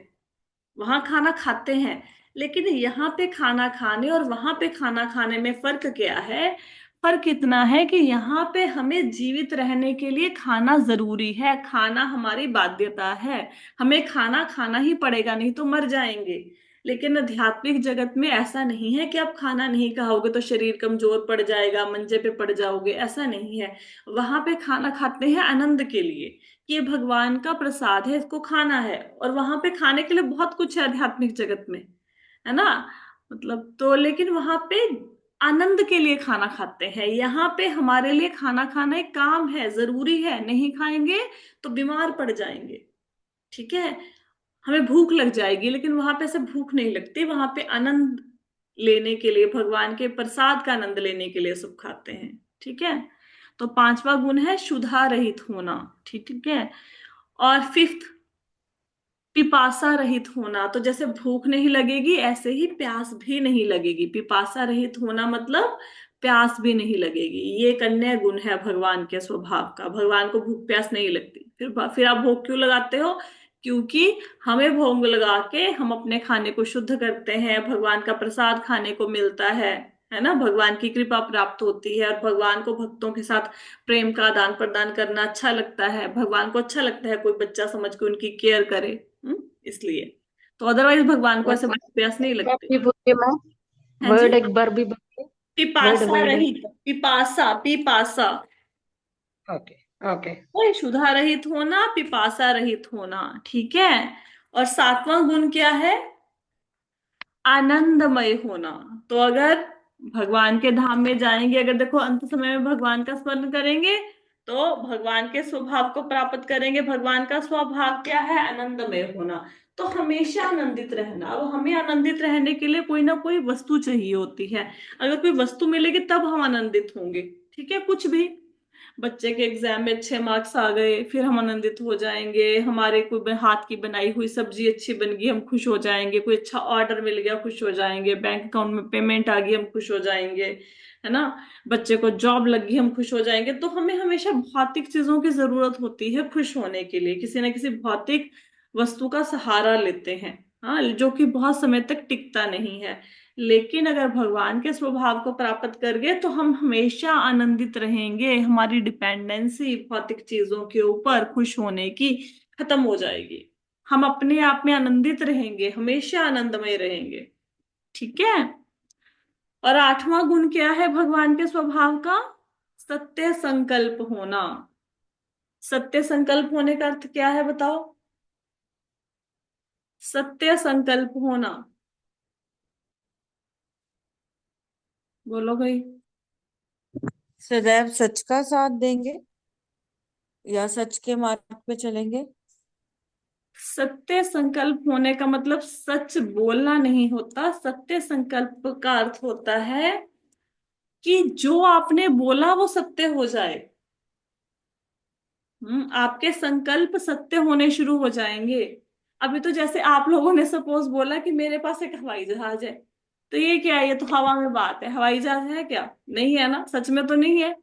Speaker 1: वहां खाना खाते हैं। लेकिन यहाँ पे खाना खाने और वहां पे खाना खाने में फर्क क्या है? फर्क इतना है कि यहाँ पे हमें जीवित रहने के लिए खाना जरूरी है, खाना हमारी बाध्यता है। हमें खाना खाना ही पड़ेगा, नहीं तो मर जाएंगे। लेकिन आध्यात्मिक जगत में ऐसा नहीं है कि आप खाना नहीं खाओगे तो शरीर कमजोर पड़ जाएगा, मंजे पे पड़ जाओगे, ऐसा नहीं है। वहां पे खाना खाते हैं आनंद के लिए, कि ये भगवान का प्रसाद है, इसको खाना है। और वहां पे खाने के लिए बहुत कुछ है आध्यात्मिक जगत में, है ना? मतलब तो लेकिन वहां पे आनंद के लिए खाना खाते हैं। यहाँ पे हमारे लिए खाना खाना एक काम है, जरूरी है। नहीं खाएंगे तो बीमार पड़ जाएंगे। ठीक है, हमें भूख लग जाएगी, लेकिन वहां पे ऐसे भूख नहीं लगती। वहां पे आनंद लेने के लिए, भगवान के प्रसाद का आनंद लेने के लिए सब खाते हैं। ठीक है, तो पांचवा गुण है क्षुधा रहित होना। ठीक है, और फिफ्थ पिपासा रहित होना। तो जैसे भूख नहीं लगेगी ऐसे ही प्यास भी नहीं लगेगी। पिपासा रहित होना मतलब प्यास भी नहीं लगेगी। ये एक अन्य गुण है भगवान के स्वभाव का। भगवान को भूख प्यास नहीं लगती। फिर आप भोग क्यों लगाते हो? क्योंकि हमें भोग लगा के हम अपने खाने को शुद्ध करते हैं, भगवान का प्रसाद खाने को मिलता है ना, भगवान की कृपा प्राप्त होती है, और भगवान को भक्तों के साथ प्रेम का आदान प्रदान करना अच्छा लगता है, भगवान को अच्छा लगता है कोई बच्चा समझ के उनकी केयर करे। इसलिए तो अदरवाइज भगवान को ऐसे प्यास नहीं लगते।
Speaker 5: भी बोलिए मैम,
Speaker 1: हाँ जी।
Speaker 5: वर्ड एक बार भी बोलिए। वर्ड
Speaker 1: पिपासा
Speaker 5: वर्ड
Speaker 1: रहित, पिपासा पिपासा,
Speaker 5: ओके ओके।
Speaker 1: वही क्षुधा रहित होना, पिपासा रहित होना, ठीक है। और सातवां गुण क्या है? आनंदमय होना। तो अगर भगवान के धाम में जाएंगे, अगर देखो अंत समय में भगवान का स्मरण करेंगे तो भगवान के स्वभाव को प्राप्त करेंगे। भगवान का स्वभाव क्या है? आनंदमय होना। तो हमेशा आनंदित रहना। अब हमें आनंदित रहने के लिए कोई ना कोई वस्तु चाहिए होती है। अगर कोई वस्तु मिलेगी तब हम आनंदित होंगे, ठीक है। कुछ भी, बच्चे के एग्जाम में अच्छे मार्क्स आ गए, फिर हम आनंदित हो जाएंगे। हमारे कोई हाथ की बनाई हुई सब्जी अच्छी बन गई, हम खुश हो जाएंगे। कोई अच्छा ऑर्डर मिल गया, खुश हो जाएंगे। बैंक अकाउंट में पेमेंट आ गई, हम खुश हो जाएंगे, है ना। बच्चे को जॉब लग गई, हम खुश हो जाएंगे। तो हमें हमेशा भौतिक चीजों की जरूरत होती है खुश होने के लिए। किसी ना किसी भौतिक वस्तु का सहारा लेते हैं, हाँ, जो कि बहुत समय तक टिकता नहीं है। लेकिन अगर भगवान के स्वभाव को प्राप्त कर गए तो हम हमेशा आनंदित रहेंगे। हमारी डिपेंडेंसी भौतिक चीजों के ऊपर खुश होने की खत्म हो जाएगी। हम अपने आप में आनंदित रहेंगे, हमेशा आनंदमय रहेंगे, ठीक है। और आठवां गुण क्या है भगवान के स्वभाव का? सत्य संकल्प होना। सत्य संकल्प होने का अर्थ क्या है बताओ? सत्य संकल्प होना, बोलो भाई।
Speaker 6: सदैव सच का साथ देंगे या सच के मार्ग पे चलेंगे।
Speaker 1: सत्य संकल्प होने का मतलब सच बोलना नहीं होता। सत्य संकल्प का अर्थ होता है कि जो आपने बोला वो सत्य हो जाए। आपके संकल्प सत्य होने शुरू हो जाएंगे। अभी तो जैसे आप लोगों ने सपोज बोला कि मेरे पास एक हवाई जहाज है, तो ये क्या है? ये तो हवा में बात है। हवाई जहाज है क्या? नहीं है ना, सच में तो नहीं है।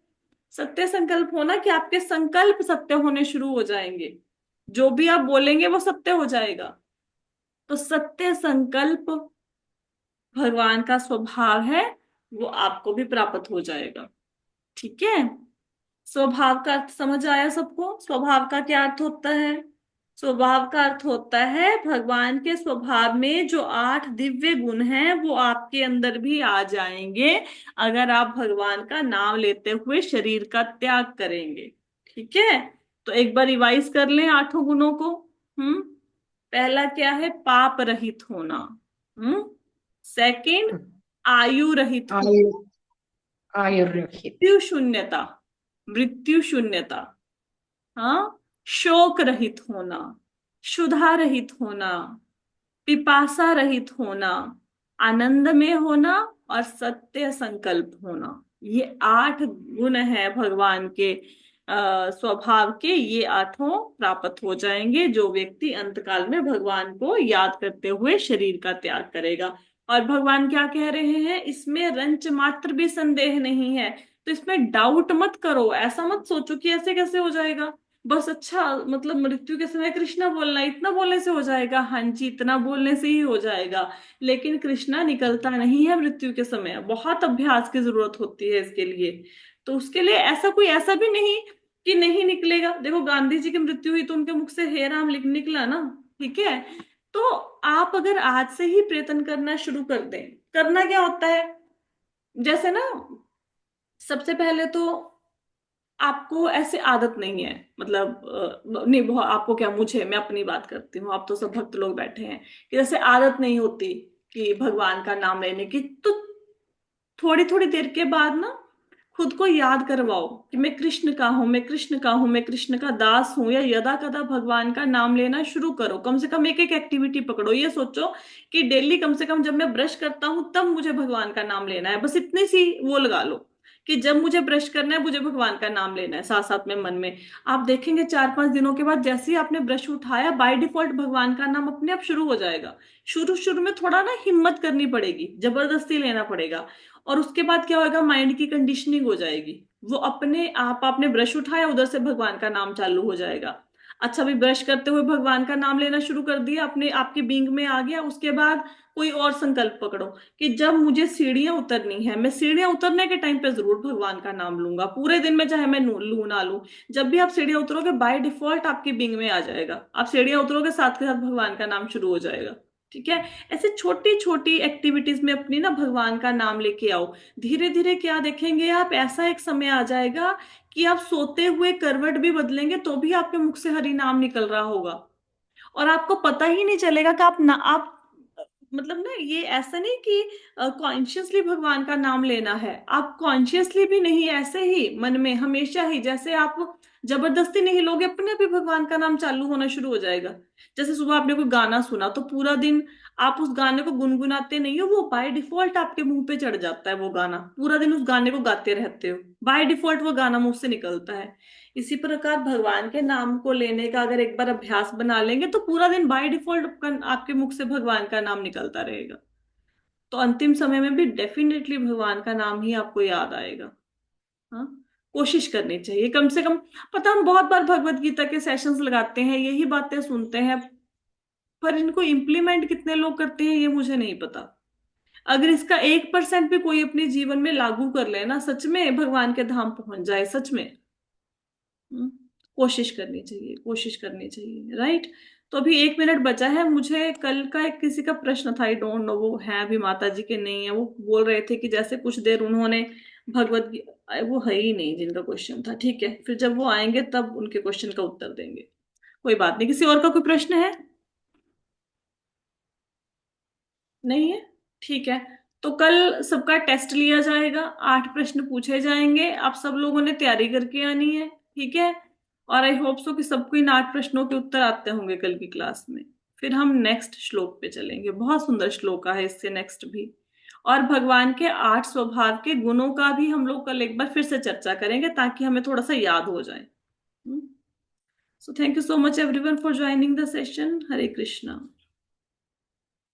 Speaker 1: सत्य संकल्प होना कि आपके संकल्प सत्य होने शुरू हो जाएंगे। जो भी आप बोलेंगे वो सत्य हो जाएगा। तो सत्य संकल्प भगवान का स्वभाव है, वो आपको भी प्राप्त हो जाएगा, ठीक है। स्वभाव का अर्थ समझ आया सबको? स्वभाव का क्या अर्थ होता है? स्वभाव का अर्थ होता है भगवान के स्वभाव में जो 8 दिव्य गुण हैं वो आपके अंदर भी आ जाएंगे अगर आप भगवान का नाम लेते हुए शरीर का त्याग करेंगे, ठीक है। तो एक बार रिवाइज कर लें 8 गुणों को। पहला क्या है? पाप रहित होना। सेकंड, आयु रहित होना।
Speaker 5: आयु आयु रखिए।
Speaker 1: मृत्यु शून्यता, मृत्यु शून्यता, हाँ। शोक रहित होना, क्षुधा रहित होना, पिपासा रहित होना, आनंद में होना, और सत्य संकल्प होना। ये 8 गुण हैं भगवान के स्वभाव के। ये 8 प्राप्त हो जाएंगे जो व्यक्ति अंतकाल में भगवान को याद करते हुए शरीर का त्याग करेगा। और भगवान क्या कह रहे हैं? इसमें रंच मात्र भी संदेह नहीं है। तो इसमें डाउट मत करो, ऐसा मत सोचो कि ऐसे कैसे हो जाएगा। बस अच्छा, मतलब मृत्यु के समय कृष्णा बोलना, इतना बोलने से हो जाएगा? हाँ जी, इतना बोलने से ही हो जाएगा। लेकिन कृष्णा निकलता नहीं है मृत्यु के समय, बहुत अभ्यास की जरूरत होती है इसके लिए। तो उसके लिए ऐसा कोई ऐसा भी नहीं कि नहीं निकलेगा। देखो गांधी जी की मृत्यु हुई तो उनके मुख से हे राम लिख निकला ना, ठीक है। तो आप अगर आज से ही प्रयत्न करना शुरू कर दें, करना क्या होता है, जैसे ना, सबसे पहले तो आपको ऐसे आदत नहीं है, मतलब नहीं आपको क्या, मुझे, मैं अपनी बात करती हूँ, आप तो सब भक्त लोग बैठे हैं, कि जैसे आदत नहीं होती कि भगवान का नाम लेने की। तो थोड़ी थोड़ी देर के बाद ना खुद को याद करवाओ कि मैं कृष्ण का हूं, मैं कृष्ण का हूं, मैं कृष्ण का दास हूं। या यदा कदा भगवान का नाम लेना शुरू करो। कम से कम एक एक एक्टिविटी पकड़ो। ये सोचो कि डेली कम से कम जब मैं ब्रश करता हूं तब मुझे भगवान का नाम लेना है। बस इतनी सी वो लगा लो कि जब मुझे ब्रश करना है मुझे भगवान का नाम लेना है, साथ साथ में मन में। आप देखेंगे 4-5 दिनों के बाद जैसे ही आपने ब्रश उठाया, बाय डिफॉल्ट भगवान का नाम अपने आप शुरू हो जाएगा। शुरू शुरू में थोड़ा ना हिम्मत करनी पड़ेगी, जबरदस्ती लेना पड़ेगा। और उसके बाद क्या होगा, माइंड की कंडीशनिंग हो जाएगी। वो अपने आप, आपने ब्रश उठाया उधर से भगवान का नाम चालू हो जाएगा। अच्छा, अभी ब्रश करते हुए भगवान का नाम लेना शुरू कर दिया, अपने आपके बीइंग में आ गया। उसके बाद कोई और संकल्प पकड़ो कि जब मुझे सीढ़ियां उतरनी है, मैं सीढ़ियां उतरने के टाइम पे जरूर भगवान का नाम लूंगा, पूरे दिन में चाहे मैं लू ना लूं। जब भी आप सीढ़ियां उतरोगे बाय डिफॉल्ट आपके बीइंग में आ जाएगा, आप सीढ़ियां उतरोगे साथ के साथ भगवान का नाम शुरू हो जाएगा। ठीक है, ऐसे छोटी छोटी एक्टिविटीज में अपनी ना भगवान का नाम लेके आओ। धीरे धीरे क्या देखेंगे आप, ऐसा एक समय आ जाएगा कि आप सोते हुए करवट भी बदलेंगे तो भी आपके मुख से हरि नाम निकल रहा होगा, और आपको पता ही नहीं चलेगा कि आप मतलब ना, ये ऐसा नहीं कि कॉन्शियसली भगवान का नाम लेना है, आप कॉन्शियसली भी नहीं, ऐसे ही मन में हमेशा ही, जैसे आप जबरदस्ती नहीं लोगे, अपने आप ही भगवान का नाम चालू होना शुरू हो जाएगा। जैसे सुबह आपने कोई गाना सुना तो पूरा दिन आप उस गाने को गुनगुनाते नहीं हो, वो बाय डिफॉल्ट आपके मुंह पे चढ़ जाता है, वो गाना पूरा दिन उस गाने को गाते रहते हो, बाय डिफॉल्ट वो गाना मुंह से निकलता है। इसी प्रकार भगवान के नाम को लेने का अगर एक बार अभ्यास बना लेंगे तो पूरा दिन बाय डिफॉल्ट आपके मुख से भगवान का नाम निकलता रहेगा। तो अंतिम समय में भी डेफिनेटली भगवान का नाम ही आपको याद आएगा। हाँ, कोशिश करनी चाहिए कम से कम। पता, हम बहुत बार भगवत गीता के सेशंस लगाते हैं, यही बातें सुनते हैं, पर इनको इम्प्लीमेंट कितने लोग करते हैं ये मुझे नहीं पता। अगर इसका 1% भी कोई अपने जीवन में लागू कर ले ना, सच में भगवान के धाम पहुंच जाए, सच में। हम्म, कोशिश करनी चाहिए, कोशिश करनी चाहिए, राइट। तो अभी 1 मिनट बचा है, मुझे कल का एक किसी का प्रश्न था, आई डोंट नो वो है अभी माता जी के नहीं है, वो बोल रहे थे कि जैसे कुछ देर उन्होंने भगवत वो है ही नहीं जिनका क्वेश्चन था। ठीक है, फिर जब वो आएंगे तब उनके क्वेश्चन का उत्तर देंगे। कोई बात नहीं, किसी और का कोई प्रश्न है? नहीं है, ठीक है। तो कल सबका टेस्ट लिया जाएगा, 8 प्रश्न पूछे जाएंगे, आप सब लोगों ने तैयारी करके आनी है। ठीक है, और आई होप सो कि सबको इन 8 प्रश्नों के उत्तर आते होंगे कल की क्लास में। फिर हम नेक्स्ट श्लोक पे चलेंगे, बहुत सुंदर श्लोक है इससे नेक्स्ट भी, और भगवान के 8 स्वभाव के गुणों का भी हम लोग कल एक बार फिर से चर्चा करेंगे ताकि हमें थोड़ा सा याद हो जाए। So thank you so much everyone for joining the session. Hare Krishna.